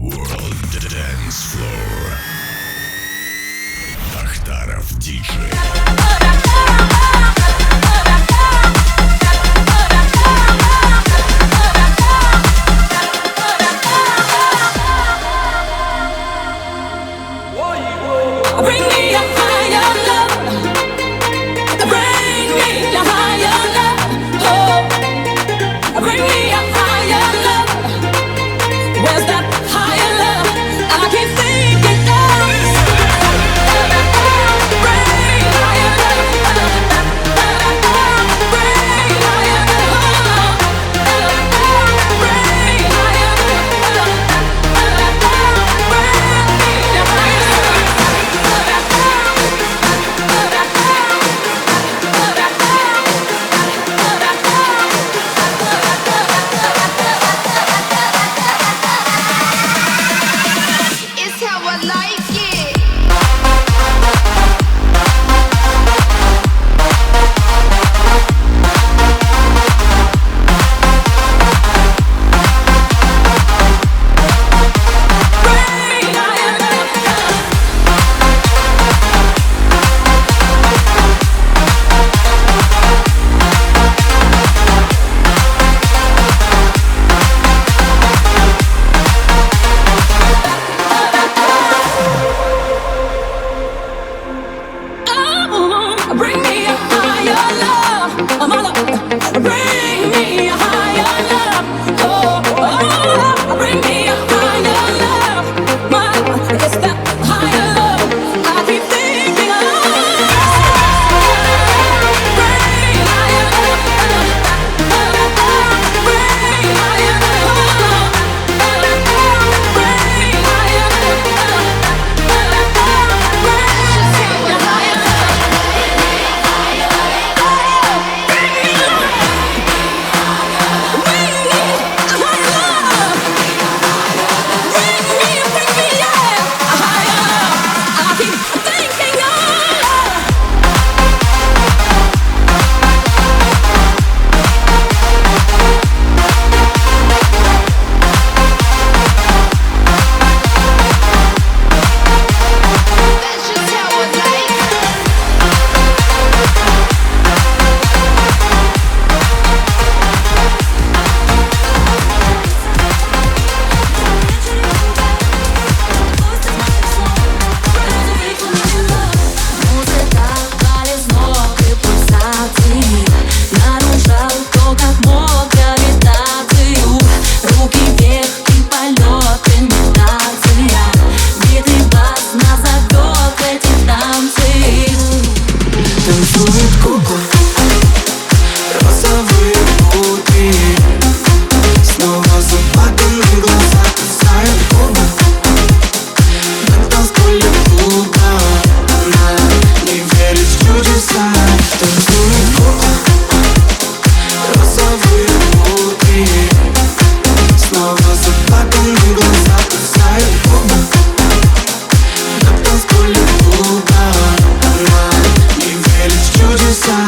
World Dance Floor. Ахтаров диджей. Bring me a higher love. Bring me a higher love. Oh, bring me a higher love. Where's that higher love? I keep thinking of. Bring higher love. Bring higher love. Bring higher love. Bring me a higher love. It's how I like it. Bring higher love. Oh, bring me a higher love. Oh, my love. Bring me a higher love. Oh, bring me a higher love. My, it's that higher love I keep thinking of. Bring higher love. Bring higher love. Bring higher That's just how I like it. Музыка полезнок и пульсации нарушал то, как мог гравитацию. Руки вверх и полет, имитация. Биты бас нас зовет в эти танцы. Танцует кукла, розовые путы. Снова заплаканные глаза кусают губы. На танцполе клуба она не верит в чудеса. Танцует кукла, розовые путы. Снова заплаканные глаза кусают губы. На танцполе клуба она не верит в чудеса.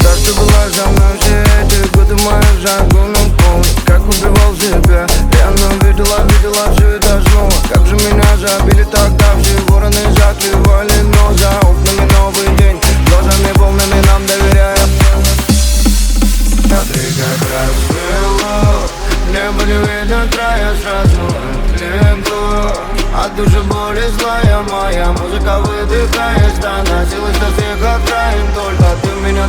То, что была за мной все эти годы, моя жаргоном помню, как убивал себя. Реально видела все это снова. Как же меня забили тогда, все вороны заклевали, но за окнами новый день. Глазами полными нам доверяя. Ты как расцвело, небо не видно края, сразу легло. От души боли злая моя музыка выдыхает, доносилась до всех окраин. Только ты в меня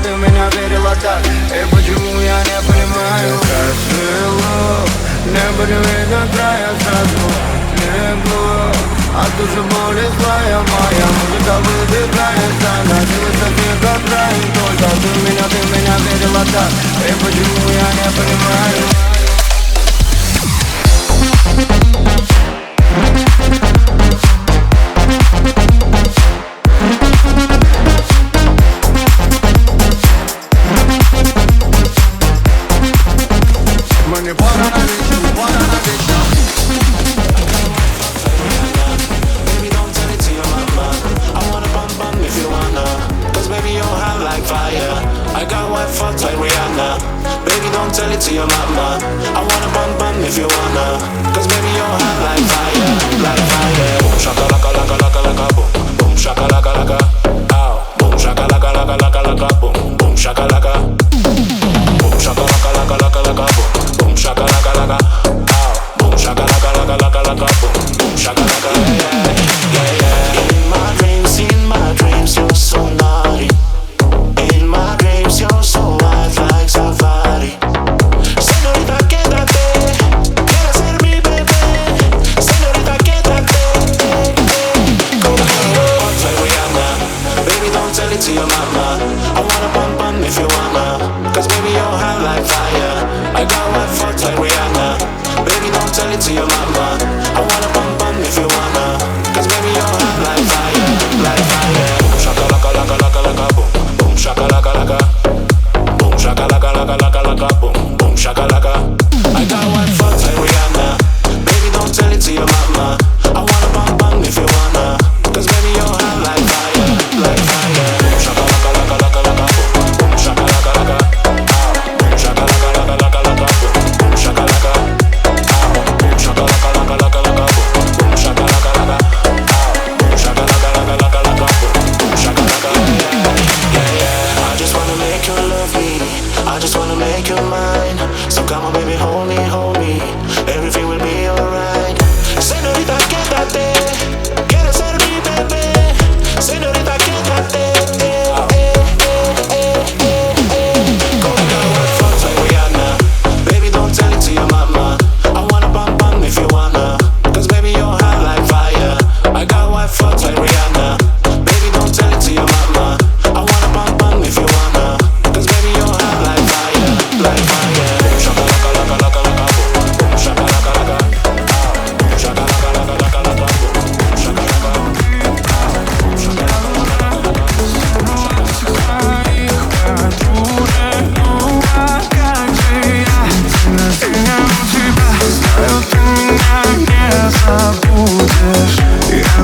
верила так, и почему я не понимаю? Расцвело, небо не видно края, сразу легло. От души боли злая моя музыка выдыхает, доносилась до всех окраин. Только ты в меня верила так, и почему я не понимаю? Пора на вечер, пора на вечер.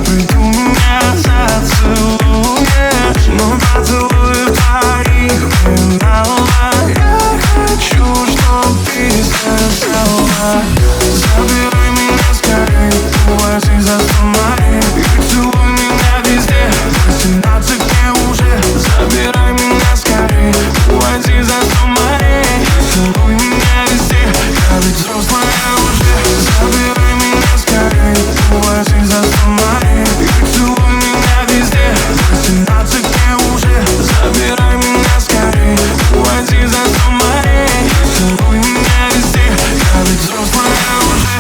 приду, меня зацелуешь. Но поцелуй твоих не дала. Я хочу, чтоб ты сказала: забирай меня скорей, увози за 100 морей. И целуй меня везде, 18 мне уже. Забирай меня скорей, увози за 100 морей. Целуй меня везде, я ведь взрослая уже. Забирай меня скорей, увози за 100 морей. И целуй меня везде, 18 мне уже. Забирай меня скорей, увози за 100 морей. Целуй меня везде, я ведь взрослая уже.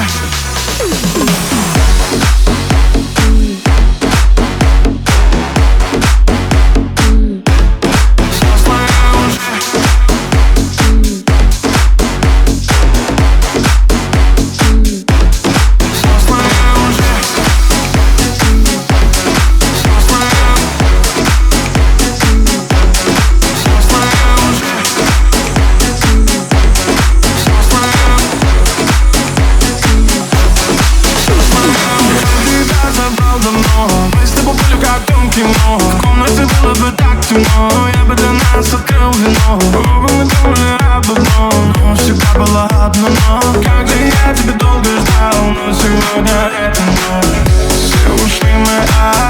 В комнате было бы так темно, я бы для нас открыл вино. Оба мы думали об одном, но всегда было одно но. Как же я тебя долго ждал, но сегодня это ночь. Все ушли, мы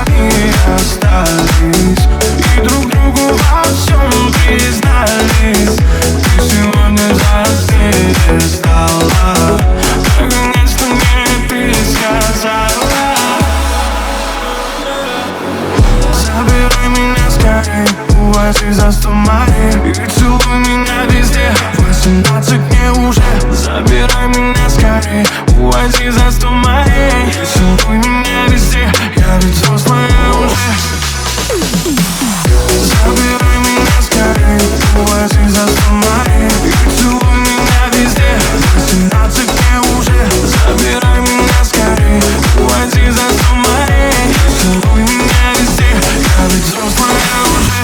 одни остались, и друг другу во всем признались. Ты сегодня застыли стала, наконец-то мне ты сказала: забирай меня скорей, увози за 100 морей. И целуй меня везде, 18 мне уже. Забирай меня скорей, увози за 100 морей. И целуй меня везде, я ведь взрослая уже. Забирай меня скорей, увози за 100 морей. И целуй меня везде, 18 мне уже. Забирай меня скорей, увози за 100 морей. Целуй меня везде, я ведь взрослая уже.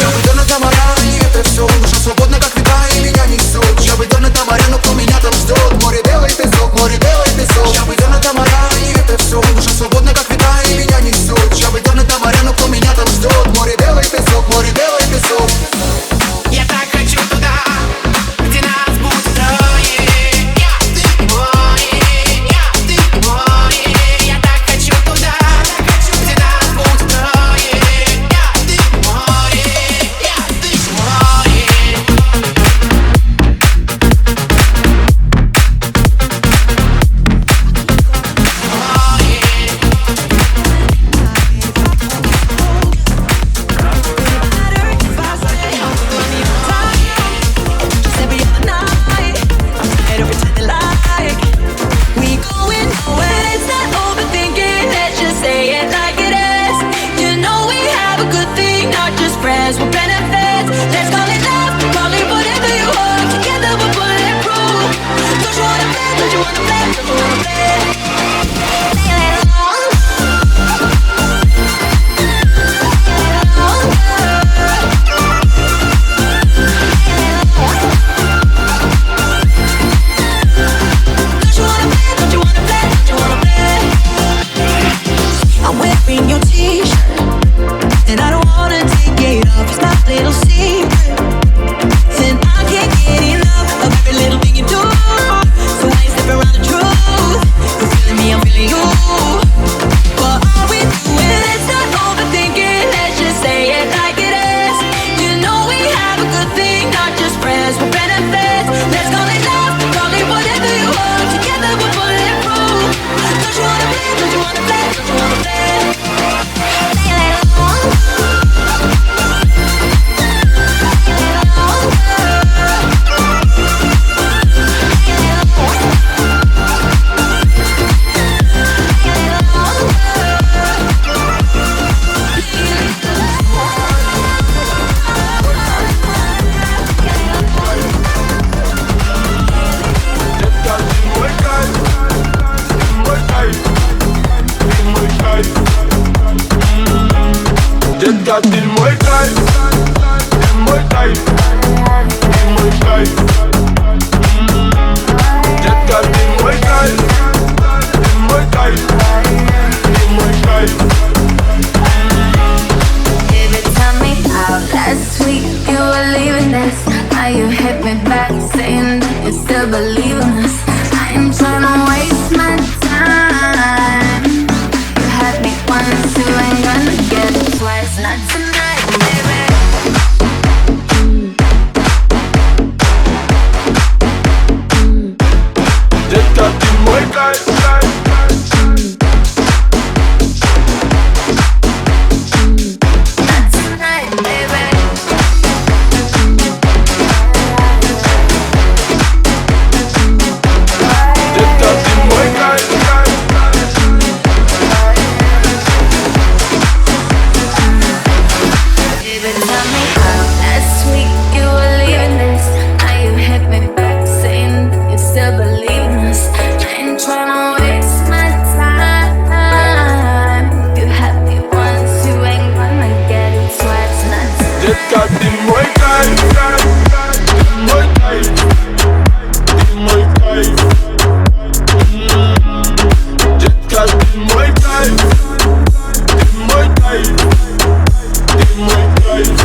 Я выйду на Тамарян, и это все. Душа свободна, как ветра, и меня несут. Я выйду на Тамарян, но кто меня там ждет? Море белый песок, море белый песок. Я выйду на Тамарян, и это все. Душа свободна, как ветра, и меня несут. Я выйду на Тамарян, но кто меня там ждет? Море белый песок, море белый песок. Я так хочу туда, где нас будет трое. Я, ты и море, я, ты и море. Я так хочу туда, где нас будет трое. Я, ты и море, я, ты и море. We're benefits. Let's call it love, call it whatever you want. Together we're bulletproof. Don't you wanna play? Don't you wanna play? Don't you wanna play? I'm wearing your t-shirt and I don't wanna take it off. It's my little secret, and I can't get enough of every little thing you do. So I ain't stepping around the truth. You're feeling me, I'm feeling you. What are we doing? Let's not overthinking. Let's just say it like it is. You know we have a good thing, not just friends. We're benefits. Let's call it love, call it whatever you want. Together we're bulletproof. Don't you wanna play? Don't you wanna play? Don't you wanna play? Детка, ты мой кайф, ты мой кайф, ты мой кайф. Детка, ты мой кайф, ты мой кайф, ты мой кайф. Baby, tell me how last week you were leaving us. Now you hit me back saying that you still believe in us. I ain't tryna waste my time. You had me once, you ain't gonna get it twice. Not tonight, baby. Детка, ты мой кайф, кайф, кайф. Not tonight, baby. Детка, ты мой кайф, кайф, кайф. Baby, tell me how last week you were leaving us. Now you hit me back saying that you still believe in us. I ain't tryna waste my time. You had me once, you ain't gonna get it twice. Not Детка, ты мой кайф, кайф, кайф. Ты мой кайф, ты мой кайф. Детка, ты мой кайф, ты мой кайф, ты мой кайф.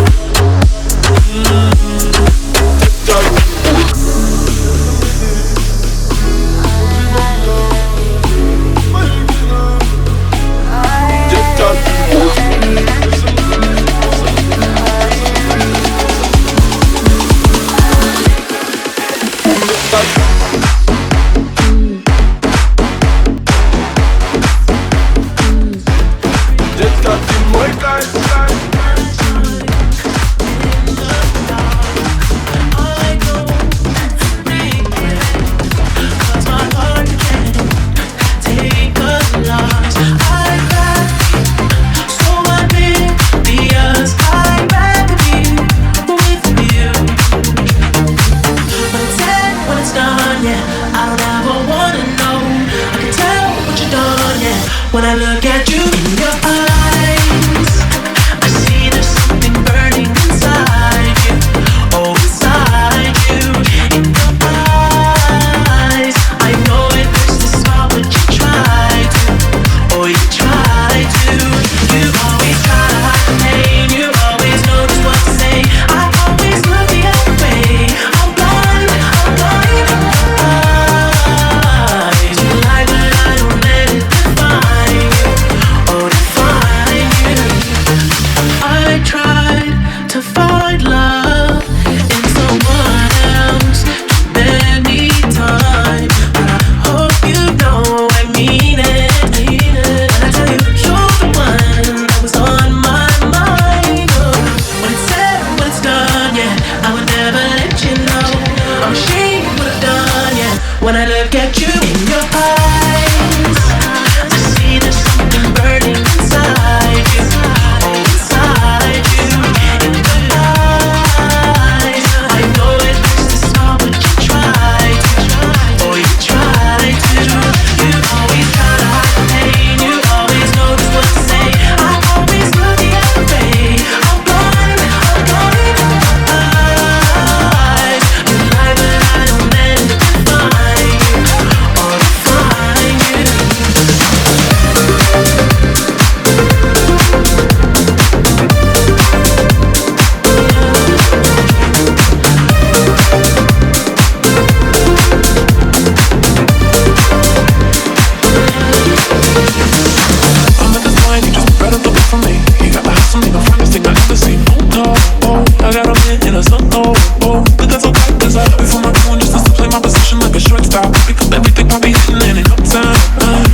I got a man in a sun, oh, oh. But that's okay, cause I love it for my phone just to play my position like a shortstop. Pick up everything, I be hitting it in no time.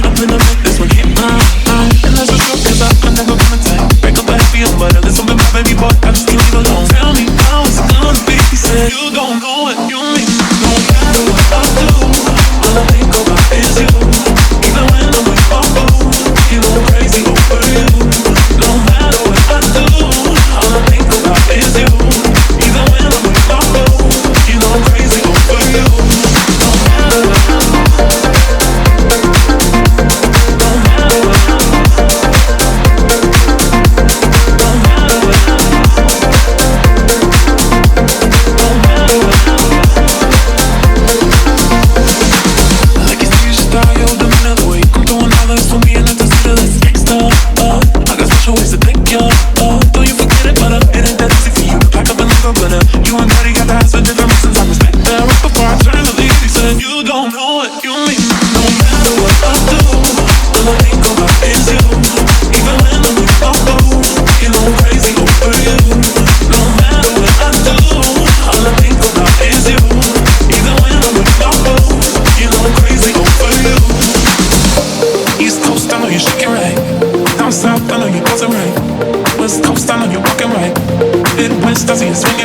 I'm finna make this one hit mine. And that's for sure, cause I'm never gonna take. Break up a happy home, but there's something my baby boy, I just can't leave alone. Tell me how it's gonna be. He said, you don't know what you mean. No matter what I do, all I think about is you. Even when I'm with my boo, you go crazy over you. No matter what I do, all I think about is you. Even when I'm with my boo, you go crazy over you. No matter what I do. West Coast, I know you're walking right. Midwest, I see you swing.